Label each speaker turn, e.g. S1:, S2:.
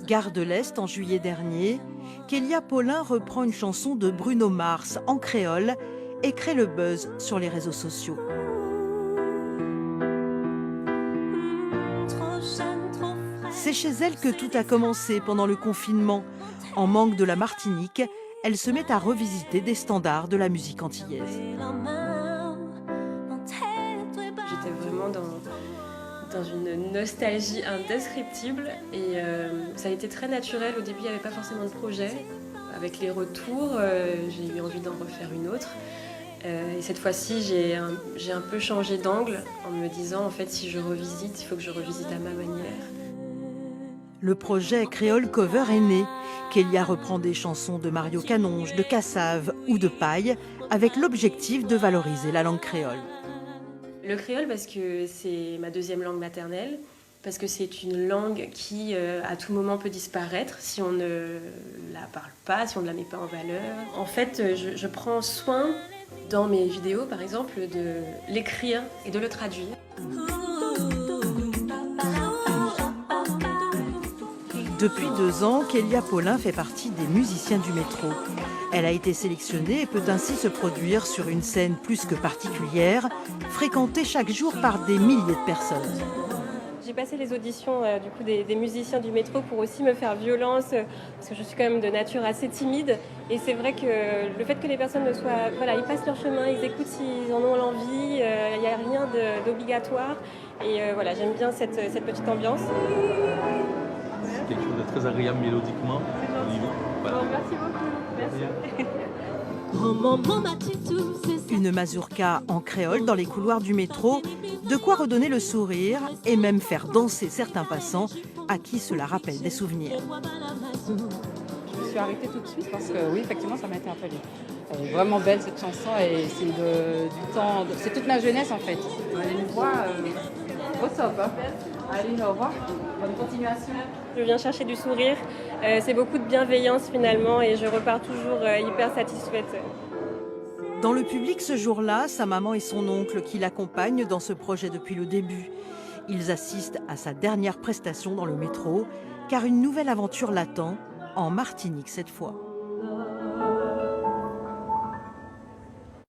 S1: Gare de l'Est en juillet dernier, Kélia Paulin reprend une chanson de Bruno Mars en créole et crée le buzz sur les réseaux sociaux. C'est chez elle que tout a commencé pendant le confinement. En manque de la Martinique, elle se met à revisiter des standards de la musique antillaise.
S2: J'étais vraiment dans une nostalgie indescriptible et ça a été très naturel. Au début, il n'y avait pas forcément de projet. Avec les retours, j'ai eu envie d'en refaire une autre. Et cette fois-ci, j'ai un peu changé d'angle en me disant, en fait, si je revisite, il faut que je revisite à ma manière.
S1: Le projet Créole Cover est né. Kélia reprend des chansons de Mario Canonge, de Cassave ou de Paille avec l'objectif de valoriser la langue créole.
S2: Le créole parce que c'est ma deuxième langue maternelle, parce que c'est une langue qui à tout moment peut disparaître si on ne la parle pas, si on ne la met pas en valeur. En fait, je prends soin dans mes vidéos, par exemple, de l'écrire et de le traduire.
S1: Depuis 2 ans, Kélia Paulin fait partie des musiciens du métro. Elle a été sélectionnée et peut ainsi se produire sur une scène plus que particulière, fréquentée chaque jour par des milliers de personnes.
S2: J'ai passé les auditions du coup des musiciens du métro pour aussi me faire violence, parce que je suis quand même de nature assez timide. Et c'est vrai que le fait que les personnes ne soient, voilà, ils passent leur chemin, ils écoutent s'ils en ont l'envie, il n'y a rien d'obligatoire. Et voilà, j'aime bien cette petite ambiance.
S3: Quelque chose de très agréable mélodiquement.
S2: Voilà. Bon, merci beaucoup.
S1: Une mazurka en créole dans les couloirs du métro, de quoi redonner le sourire et même faire danser certains passants à qui cela rappelle des souvenirs.
S4: Je me suis arrêtée tout de suite parce que oui, effectivement, ça m'a interpellée. Elle est vraiment belle cette chanson et c'est du temps, c'est toute ma jeunesse en fait. Elle a une voix au top. Hein. Allez, au revoir. Bonne continuation.
S2: Je viens chercher du sourire, c'est beaucoup de bienveillance finalement et je repars toujours hyper satisfaite.
S1: Dans le public ce jour-là, sa maman et son oncle qui l'accompagnent dans ce projet depuis le début. Ils assistent à sa dernière prestation dans le métro, car une nouvelle aventure l'attend, en Martinique cette fois.